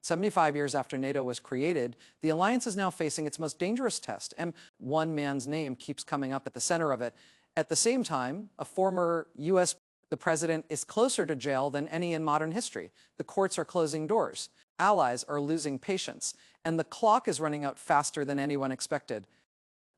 75 years after NATO was created, the alliance is now facing its most dangerous test, and one man's name keeps coming up at the center of it. At the same time, a former U.S. the president is closer to jail than any in modern history. The courts are closing doors. Allies are losing patience, and the clock is running out faster than anyone expected.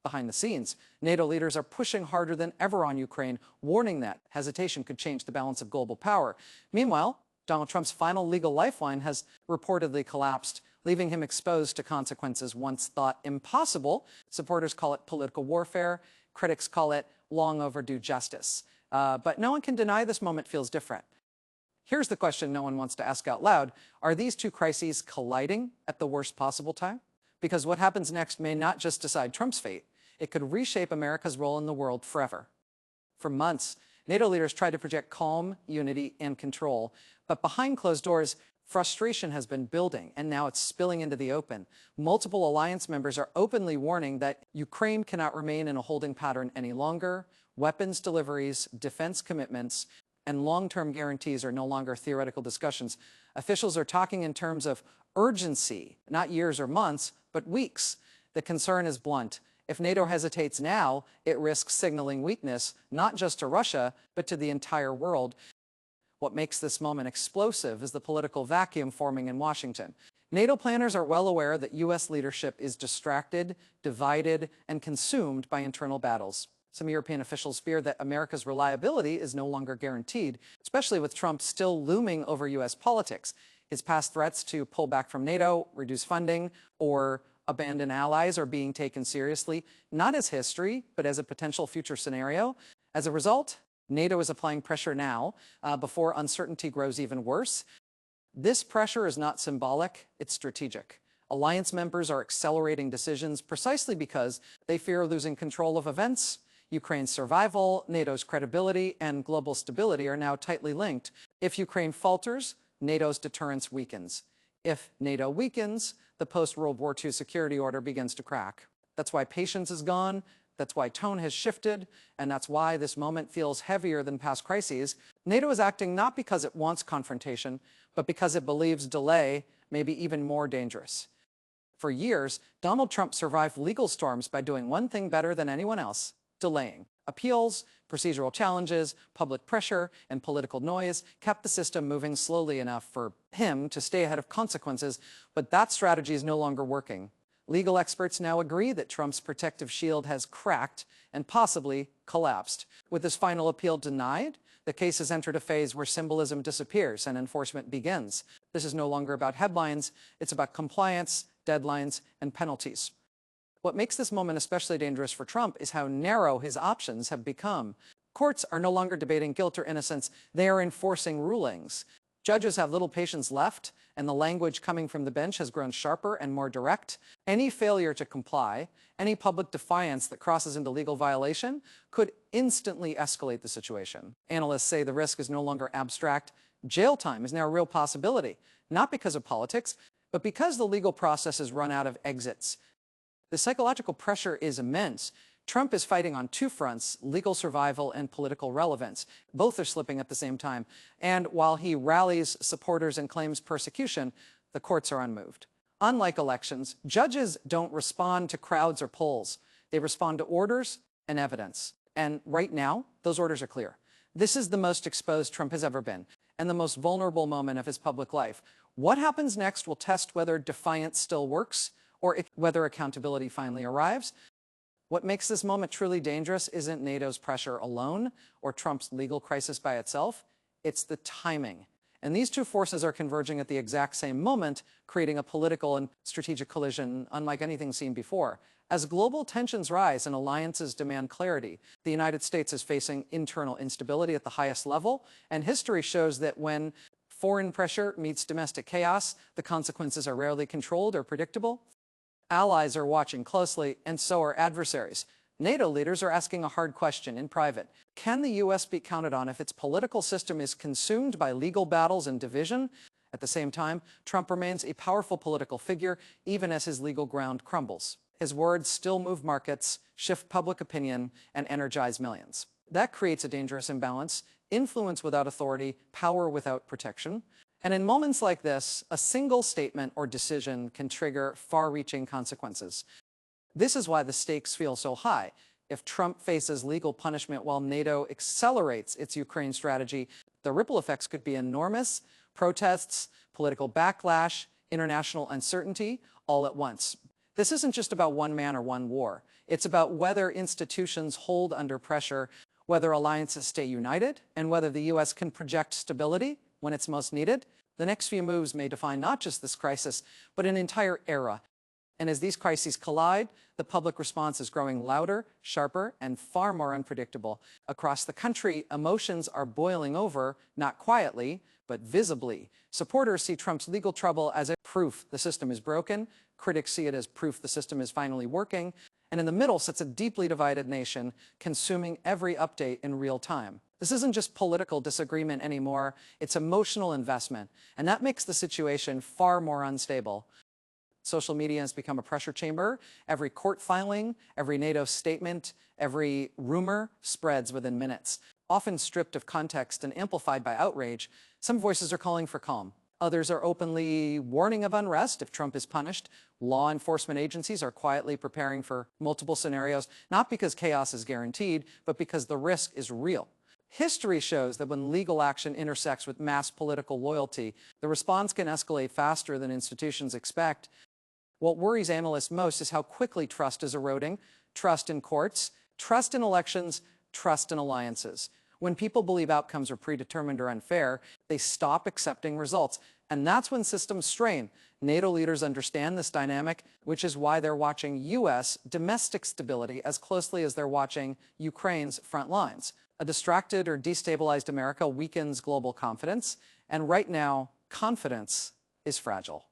Behind the scenes, NATO leaders are pushing harder than ever on Ukraine, warning that hesitation could change the balance of global power. Meanwhile, Donald Trump's final legal lifeline has reportedly collapsed, leaving him exposed to consequences once thought impossible. Supporters call it political warfare. Critics call it long overdue justice. But no one can deny this moment feels different. Here's the question no one wants to ask out loud. Are these two crises colliding at the worst possible time? Because what happens next may not just decide Trump's fate. It could reshape America's role in the world forever. For months, NATO leaders tried to project calm, unity, and control. But behind closed doors, frustration has been building, and now it's spilling into the open. Multiple alliance members are openly warning that Ukraine cannot remain in a holding pattern any longer. Weapons deliveries, defense commitments, and long-term guarantees are no longer theoretical discussions. Officials are talking in terms of urgency, not years or months, but weeks. The concern is blunt. If NATO hesitates now, it risks signaling weakness, not just to Russia, but to the entire world. What makes this moment explosive is the political vacuum forming in Washington. NATO planners are well aware that U.S. leadership is distracted, divided, and consumed by internal battles. Some European officials fear that America's reliability is no longer guaranteed, especially with Trump still looming over U.S. politics. His past threats to pull back from NATO, reduce funding, or abandon allies are being taken seriously, not as history, but as a potential future scenario. As a result, NATO is applying pressure now before uncertainty grows even worse. This pressure is not symbolic, it's strategic. Alliance members are accelerating decisions precisely because they fear losing control of events. Ukraine's survival, NATO's credibility, and global stability are now tightly linked. If Ukraine falters, NATO's deterrence weakens. If NATO weakens, the post-World War II security order begins to crack. That's why patience is gone, that's why tone has shifted, and that's why this moment feels heavier than past crises. NATO is acting not because it wants confrontation, but because it believes delay may be even more dangerous. For years, Donald Trump survived legal storms by doing one thing better than anyone else: delaying. Appeals, procedural challenges, public pressure, and political noise kept the system moving slowly enough for him to stay ahead of consequences, but that strategy is no longer working. Legal experts now agree that Trump's protective shield has cracked and possibly collapsed. With his final appeal denied, the case has entered a phase where symbolism disappears and enforcement begins. This is no longer about headlines, it's about compliance, deadlines, and penalties. What makes this moment especially dangerous for Trump is how narrow his options have become. Courts are no longer debating guilt or innocence, they are enforcing rulings. Judges have little patience left, and the language coming from the bench has grown sharper and more direct. Any failure to comply, any public defiance that crosses into legal violation, could instantly escalate the situation. Analysts say the risk is no longer abstract. Jail time is now a real possibility, not because of politics, but because the legal process has run out of exits. The psychological pressure is immense. Trump is fighting on two fronts: legal survival and political relevance. Both are slipping at the same time. And while he rallies supporters and claims persecution, the courts are unmoved. Unlike elections, judges don't respond to crowds or polls. They respond to orders and evidence. And right now, those orders are clear. This is the most exposed Trump has ever been, and the most vulnerable moment of his public life. What happens next will test whether defiance still works, or whether accountability finally arrives. What makes this moment truly dangerous isn't NATO's pressure alone or Trump's legal crisis by itself, it's the timing. And these two forces are converging at the exact same moment, creating a political and strategic collision unlike anything seen before. As global tensions rise and alliances demand clarity, the United States is facing internal instability at the highest level, and history shows that when foreign pressure meets domestic chaos, the consequences are rarely controlled or predictable. Allies are watching closely, and so are adversaries. NATO leaders are asking a hard question in private. Can the U.S. be counted on if its political system is consumed by legal battles and division? At the same time, Trump remains a powerful political figure, even as his legal ground crumbles. His words still move markets, shift public opinion, and energize millions. That creates a dangerous imbalance: influence without authority, power without protection. And in moments like this, a single statement or decision can trigger far-reaching consequences. This is why the stakes feel so high. If Trump faces legal punishment while NATO accelerates its Ukraine strategy, the ripple effects could be enormous: protests, political backlash, international uncertainty, all at once. This isn't just about one man or one war. It's about whether institutions hold under pressure, whether alliances stay united, and whether the U.S. can project stability when it's most needed. The next few moves may define not just this crisis, but an entire era. And as these crises collide, the public response is growing louder, sharper, and far more unpredictable. Across the country, emotions are boiling over, not quietly, but visibly. Supporters see Trump's legal trouble as proof the system is broken. Critics see it as proof the system is finally working. And in the middle sits a deeply divided nation, consuming every update in real time. This isn't just political disagreement anymore, it's emotional investment. And that makes the situation far more unstable. Social media has become a pressure chamber. Every court filing, every NATO statement, every rumor spreads within minutes. Often stripped of context and amplified by outrage, some voices are calling for calm. Others are openly warning of unrest if Trump is punished. Law enforcement agencies are quietly preparing for multiple scenarios, not because chaos is guaranteed, but because the risk is real. History shows that when legal action intersects with mass political loyalty, the response can escalate faster than institutions expect. What worries analysts most is how quickly trust is eroding: trust in courts, trust in elections, trust in alliances. When people believe outcomes are predetermined or unfair, they stop accepting results. And that's when systems strain. NATO leaders understand this dynamic, which is why they're watching U.S. domestic stability as closely as they're watching Ukraine's front lines. A distracted or destabilized America weakens global confidence, and right now, confidence is fragile.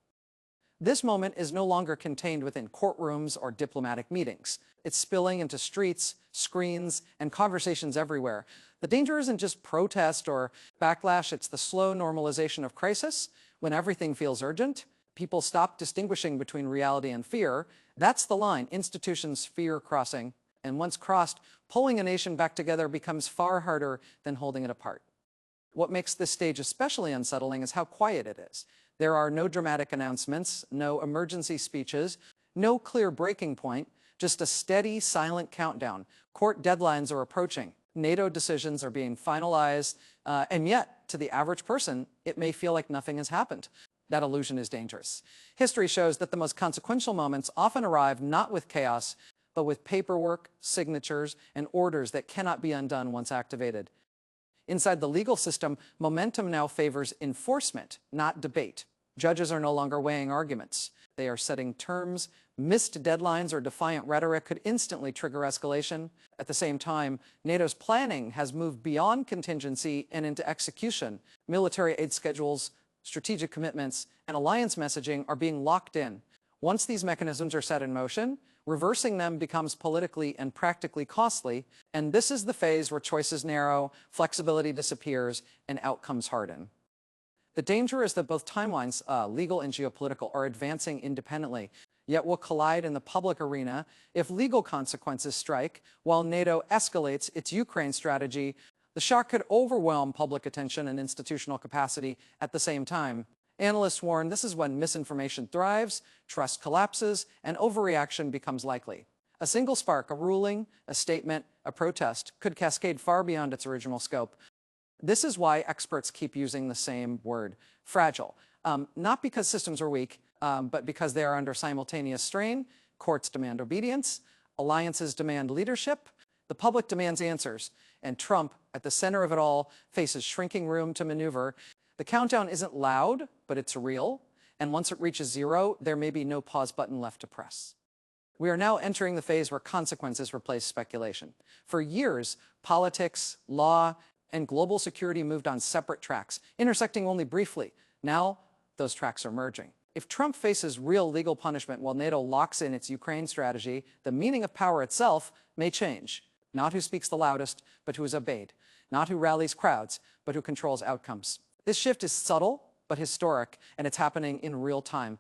This moment is no longer contained within courtrooms or diplomatic meetings. It's spilling into streets, screens, and conversations everywhere. The danger isn't just protest or backlash, it's the slow normalization of crisis. When everything feels urgent, people stop distinguishing between reality and fear. That's the line institutions fear crossing, and once crossed, pulling a nation back together becomes far harder than holding it apart. What makes this stage especially unsettling is how quiet it is. There are no dramatic announcements, no emergency speeches, no clear breaking point, just a steady, silent countdown. Court deadlines are approaching. NATO decisions are being finalized, and yet, to the average person, it may feel like nothing has happened. That illusion is dangerous. History shows that the most consequential moments often arrive not with chaos, but with paperwork, signatures, and orders that cannot be undone once activated. Inside the legal system, momentum now favors enforcement, not debate. Judges are no longer weighing arguments. They are setting terms. Missed deadlines or defiant rhetoric could instantly trigger escalation. At the same time, NATO's planning has moved beyond contingency and into execution. Military aid schedules, strategic commitments, and alliance messaging are being locked in. Once these mechanisms are set in motion, reversing them becomes politically and practically costly, and this is the phase where choices narrow, flexibility disappears, and outcomes harden. The danger is that both timelines, legal and geopolitical, are advancing independently, yet will collide in the public arena if legal consequences strike. While NATO escalates its Ukraine strategy, the shock could overwhelm public attention and institutional capacity at the same time. Analysts warn this is when misinformation thrives, trust collapses, and overreaction becomes likely. A single spark, a ruling, a statement, a protest, could cascade far beyond its original scope. This is why experts keep using the same word: fragile. Not because systems are weak, but because they are under simultaneous strain. Courts demand obedience, alliances demand leadership, the public demands answers, and Trump, at the center of it all, faces shrinking room to maneuver. The countdown isn't loud, but it's real, and once it reaches zero, there may be no pause button left to press. We are now entering the phase where consequences replace speculation. For years, politics, law, and global security moved on separate tracks, intersecting only briefly. Now, those tracks are merging. If Trump faces real legal punishment while NATO locks in its Ukraine strategy, the meaning of power itself may change. Not who speaks the loudest, but who is obeyed. Not who rallies crowds, but who controls outcomes. This shift is subtle, but historic, and it's happening in real time.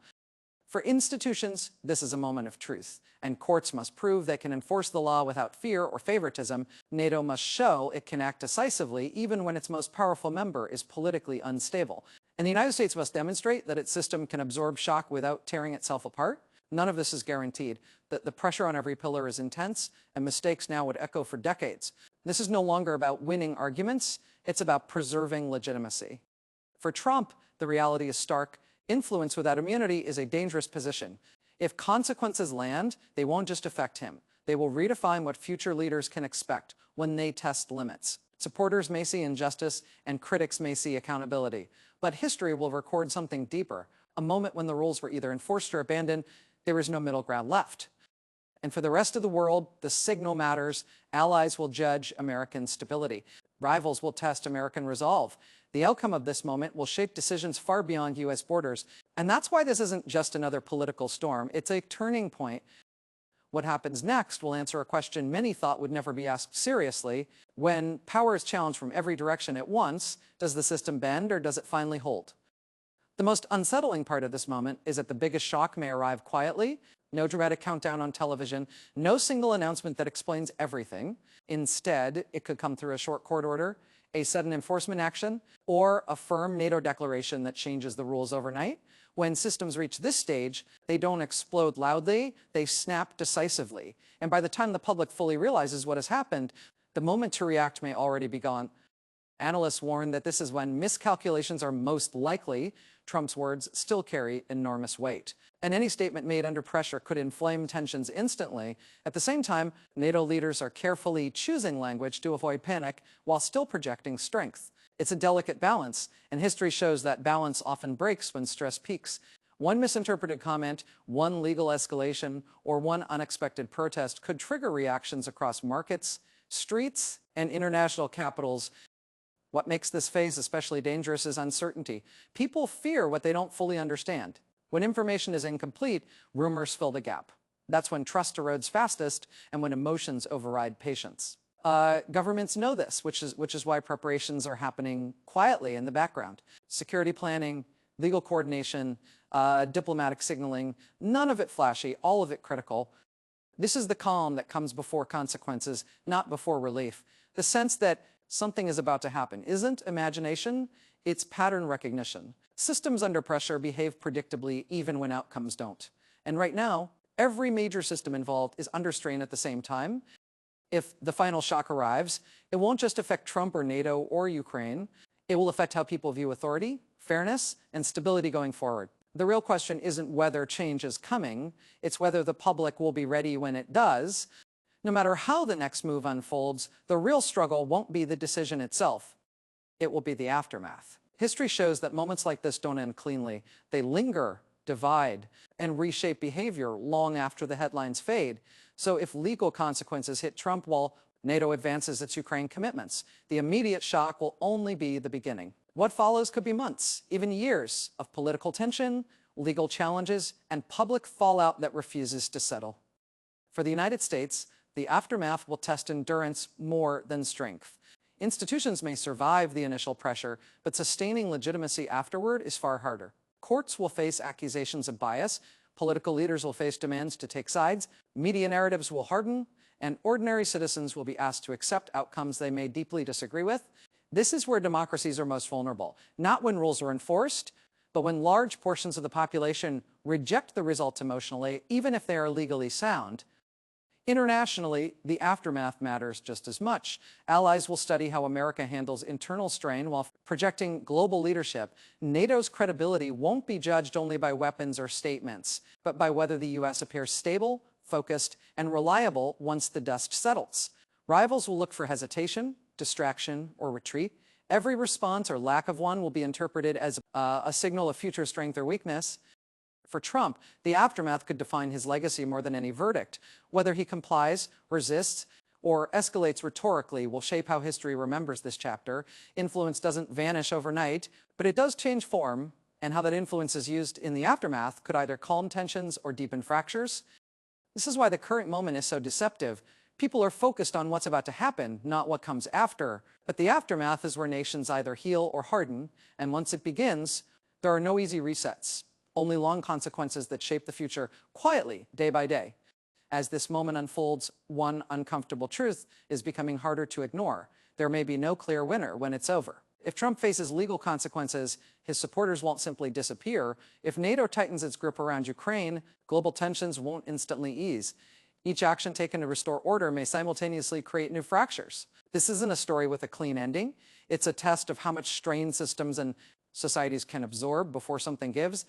For institutions, this is a moment of truth, and courts must prove they can enforce the law without fear or favoritism. NATO must show it can act decisively even when its most powerful member is politically unstable. And the United States must demonstrate that its system can absorb shock without tearing itself apart. None of this is guaranteed. The pressure on every pillar is intense, and mistakes now would echo for decades. This is no longer about winning arguments. It's about preserving legitimacy. For Trump, the reality is stark. Influence without immunity is a dangerous position. If consequences land, they won't just affect him. They will redefine what future leaders can expect when they test limits. Supporters may see injustice, and critics may see accountability. But history will record something deeper, a moment when the rules were either enforced or abandoned. There is no middle ground left. And for the rest of the world, the signal matters. Allies will judge American stability. Rivals will test American resolve. The outcome of this moment will shape decisions far beyond U.S. borders. And that's why this isn't just another political storm. It's a turning point. What happens next will answer a question many thought would never be asked seriously. When power is challenged from every direction at once, does the system bend or does it finally hold? The most unsettling part of this moment is that the biggest shock may arrive quietly. No dramatic countdown on television, no single announcement that explains everything. Instead, it could come through a short court order, a sudden enforcement action, or a firm NATO declaration that changes the rules overnight. When systems reach this stage, they don't explode loudly, they snap decisively. And by the time the public fully realizes what has happened, the moment to react may already be gone. Analysts warn that this is when miscalculations are most likely. Trump's words still carry enormous weight. And any statement made under pressure could inflame tensions instantly. At the same time, NATO leaders are carefully choosing language to avoid panic while still projecting strength. It's a delicate balance, and history shows that balance often breaks when stress peaks. One misinterpreted comment, one legal escalation, or one unexpected protest could trigger reactions across markets, streets, and international capitals. What makes this phase especially dangerous is uncertainty. People fear what they don't fully understand. When information is incomplete, rumors fill the gap. That's when trust erodes fastest and when emotions override patience. Governments know this, which is why preparations are happening quietly in the background. Security planning, legal coordination, diplomatic signaling, none of it flashy, all of it critical. This is the calm that comes before consequences, not before relief. The sense that something is about to happen isn't imagination, it's pattern recognition. Systems under pressure behave predictably even when outcomes don't. And right now, every major system involved is under strain at the same time. If the final shock arrives, it won't just affect Trump or NATO or Ukraine. It will affect how people view authority, fairness, and stability going forward. The real question isn't whether change is coming, it's whether the public will be ready when it does. No matter how the next move unfolds, the real struggle won't be the decision itself. It will be the aftermath. History shows that moments like this don't end cleanly. They linger, divide, and reshape behavior long after the headlines fade. So if legal consequences hit Trump while NATO advances its Ukraine commitments, the immediate shock will only be the beginning. What follows could be months, even years, of political tension, legal challenges, and public fallout that refuses to settle. For the United States, the aftermath will test endurance more than strength. Institutions may survive the initial pressure, but sustaining legitimacy afterward is far harder. Courts will face accusations of bias, political leaders will face demands to take sides, media narratives will harden, and ordinary citizens will be asked to accept outcomes they may deeply disagree with. This is where democracies are most vulnerable, not when rules are enforced, but when large portions of the population reject the result emotionally, even if they are legally sound. Internationally, the aftermath matters just as much. Allies will study how America handles internal strain while projecting global leadership. NATO's credibility won't be judged only by weapons or statements, but by whether the U.S. appears stable, focused, and reliable once the dust settles. Rivals will look for hesitation, distraction, or retreat. Every response or lack of one will be interpreted as a signal of future strength or weakness. For Trump, the aftermath could define his legacy more than any verdict. Whether he complies, resists, or escalates rhetorically will shape how history remembers this chapter. Influence doesn't vanish overnight, but it does change form, and how that influence is used in the aftermath could either calm tensions or deepen fractures. This is why the current moment is so deceptive. People are focused on what's about to happen, not what comes after. But the aftermath is where nations either heal or harden, and once it begins, there are no easy resets. Only long consequences that shape the future quietly, day by day. As this moment unfolds, one uncomfortable truth is becoming harder to ignore. There may be no clear winner when it's over. If Trump faces legal consequences, his supporters won't simply disappear. If NATO tightens its grip around Ukraine, global tensions won't instantly ease. Each action taken to restore order may simultaneously create new fractures. This isn't a story with a clean ending. It's a test of how much strain systems and societies can absorb before something gives.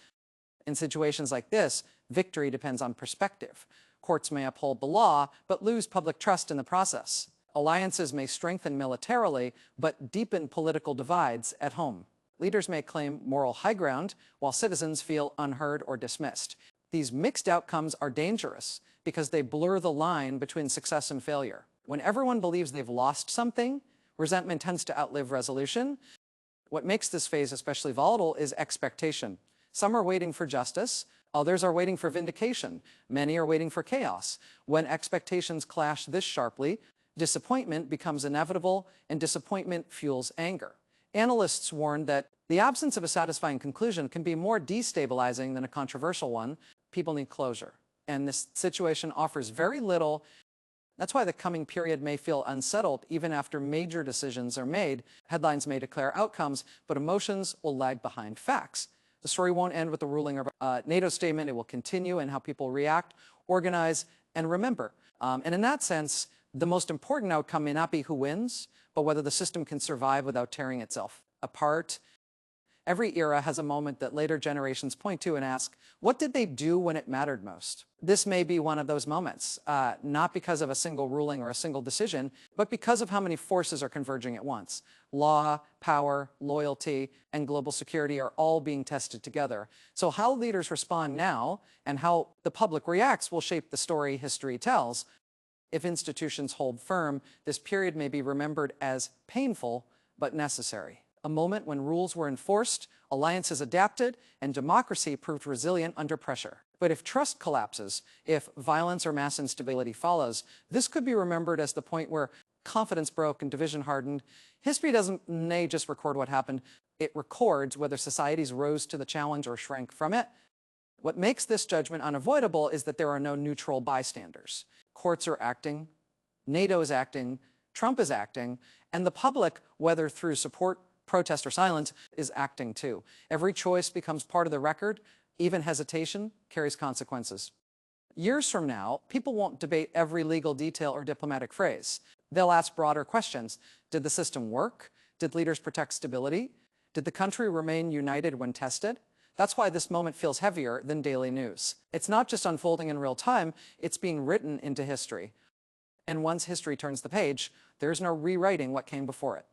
In situations like this, victory depends on perspective. Courts may uphold the law, but lose public trust in the process. Alliances may strengthen militarily, but deepen political divides at home. Leaders may claim moral high ground, while citizens feel unheard or dismissed. These mixed outcomes are dangerous because they blur the line between success and failure. When everyone believes they've lost something, resentment tends to outlive resolution. What makes this phase especially volatile is expectation. Some are waiting for justice, others are waiting for vindication, many are waiting for chaos. When expectations clash this sharply, disappointment becomes inevitable, and disappointment fuels anger. Analysts warn that the absence of a satisfying conclusion can be more destabilizing than a controversial one. People need closure, and this situation offers very little. That's why the coming period may feel unsettled even after major decisions are made. Headlines may declare outcomes, but emotions will lag behind facts. The story won't end with the ruling of NATO statement. It will continue in how people react, organize, and remember. And in that sense, the most important outcome may not be who wins, but whether the system can survive without tearing itself apart. Every era has a moment that later generations point to and ask, what did they do when it mattered most? This may be one of those moments, not because of a single ruling or a single decision, but because of how many forces are converging at once. Law, power, loyalty, and global security are all being tested together. So how leaders respond now and how the public reacts will shape the story history tells. If institutions hold firm, this period may be remembered as painful but necessary. A moment when rules were enforced, alliances adapted, and democracy proved resilient under pressure. But if trust collapses, if violence or mass instability follows, this could be remembered as the point where confidence broke and division hardened. History doesn't just record what happened, it records whether societies rose to the challenge or shrank from it. What makes this judgment unavoidable is that there are no neutral bystanders. Courts are acting, NATO is acting, Trump is acting, and the public, whether through support, protest, or silence, is acting too. Every choice becomes part of the record. Even hesitation carries consequences. Years from now, people won't debate every legal detail or diplomatic phrase. They'll ask broader questions. Did the system work? Did leaders protect stability? Did the country remain united when tested? That's why this moment feels heavier than daily news. It's not just unfolding in real time, it's being written into history. And once history turns the page, there's no rewriting what came before it.